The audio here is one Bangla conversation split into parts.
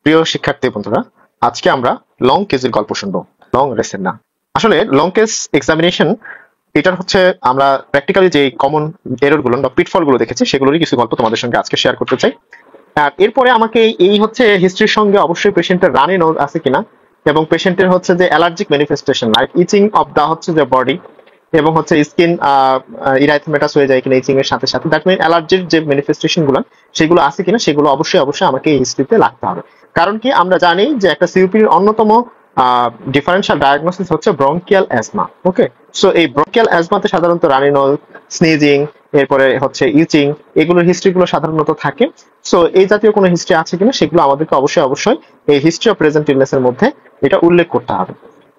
প্রিয় শিক্ষার্থী বন্ধুরা, আজকে আমরা লং কেসের গল্প শুনবো, লং রেসের না। আসলে লং কেস এক্সামিনেশন এটার হচ্ছে আমরা প্র্যাকটিক্যালি যে কমন এরর গুলো বা পিটফল গুলো দেখেছি সেগুলোরই কিছু গল্প তোমাদের সঙ্গে আজকে শেয়ার করতে চাই। আর এরপরে আমাকে এই হচ্ছে হিস্ট্রির সঙ্গে অবশ্যই পেশেন্টের রানি নোজ আছে কিনা এবং পেশেন্টের হচ্ছে যে allergic manifestation like itching of the হচ্ছে যে বডি এবং হচ্ছে স্কিন ইরাইথমেটাস হয়ে যায় কিনা ইচিং এর সাথে সাথে, দ্যাট মিন অ্যালার্জির যে ম্যানিফেস্টেশন গুলো সেগুলো আছে কিনা সেগুলো অবশ্যই অবশ্যই আমাকে এই হিস্ট্রিতে লাগতে হবে। কারণ কি আমরা জানি যে একটা সিওপির অন্যতম ডিফারেন্সিয়াল ডায়াগনোসিস হচ্ছে ব্রঙ্কিয়াল অ্যাজমা। ওকে, সো এই ব্রঙ্কিয়াল অ্যাজমাতে সাধারণত রানি নোজ, স্নিজিং, এরপরে হচ্ছে ইচিং, এগুলোর হিস্ট্রি গুলো সাধারণত থাকে। সো এই জাতীয় কোনো হিস্ট্রি আছে কিনা সেগুলো আমাদেরকে অবশ্যই অবশ্যই এই হিস্ট্রি অফ প্রেজেন্ট ইলনেস এর মধ্যে এটা উল্লেখ করতে হবে।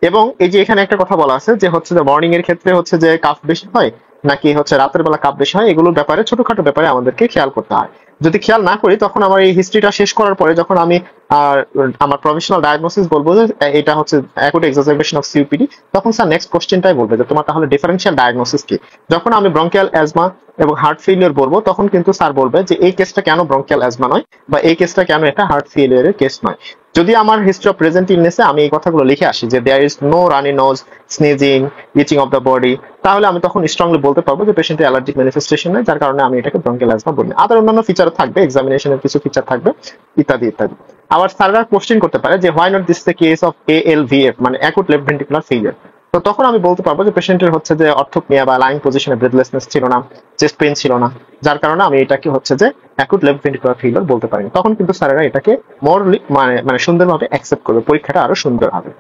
এবং এই যে এখানে একটা কথা বলা আছে যে হচ্ছে যে মর্নিং এর ক্ষেত্রে হচ্ছে যে কাফ বেশি হয় নাকি হচ্ছে রাতের বেলা কাফ বেশি হয়, এগুলোর ব্যাপারে ছোটখাটো ব্যাপারে আমাদেরকে খেয়াল করতে হয়। যদি খেয়াল না করি তখন আমার এই হিস্ট্রিটা শেষ করার পরে যখন আমি আর আমার প্রফেশনাল ডায়াগনোসিস বলবো যে এটা হচ্ছে অ্যাকুট এক্সাজারবেশন অফ সিওপিডি, তখন স্যার নেক্সট কোশ্চেনটাই বলবে যে তোমার তাহলে ডিফারেন্সিয়াল ডায়াগনোসিস কি। যখন আমি ব্রঙ্কিয়াল অ্যাজমা এবং হার্ট ফেলিয়ার বলবো তখন কিন্তু স্যার বলবে যে এই কেসটা কেন ব্রঙ্কিয়াল অ্যাজমা নয় বা এই কেসটা কেন একটা হার্ট ফেলিয়ারের কেস নয়। যদি আমার হিস্ট্রি অফ প্রেজেন্ট ইলনেসে আমি এই কথাগুলো লিখে আসি যে there is no runny nose, sneezing, itching of the body, তাহলে আমি তখন স্ট্রংলি বলতে পারবো যে পেশেন্টের অ্যালার্জিক ম্যানিফেস্টেশন নাই, যার কারণে আমি এটাকে ব্রঙ্কিয়াল অ্যাজমা বলি। আদার অন্যান্য ফিচার থাকবে, এক্সামিনেশনের কিছু ফিচার থাকবে ইত্যাদি ইত্যাদি। আবার স্যাররা কোশ্চেন করতে পারে যে why not this the case of ALVF মানে অ্যাকুট লেফট ভেন্ট্রিকুলার ফেলিয়ার। তো তখন আমি বলতে পারবো যে পেশেন্টের হচ্ছে যে অর্থোপনিয়া বা লাইং পজিশনে ব্রেথলেসনেস ছিল না, চেস্ট পেইন ছিল না, যার কারণে আমি এটাকে হচ্ছে যে অ্যাকুট লেফট ভেন্ট্রিকুলার ফেলিয়ার বলতে পারি। তখন কিন্তু স্যারেরা এটাকে মোরলি মানে সুন্দরভাবে অ্যাকসেপ্ট করবে, পরীক্ষাটা আরো সুন্দর হবে।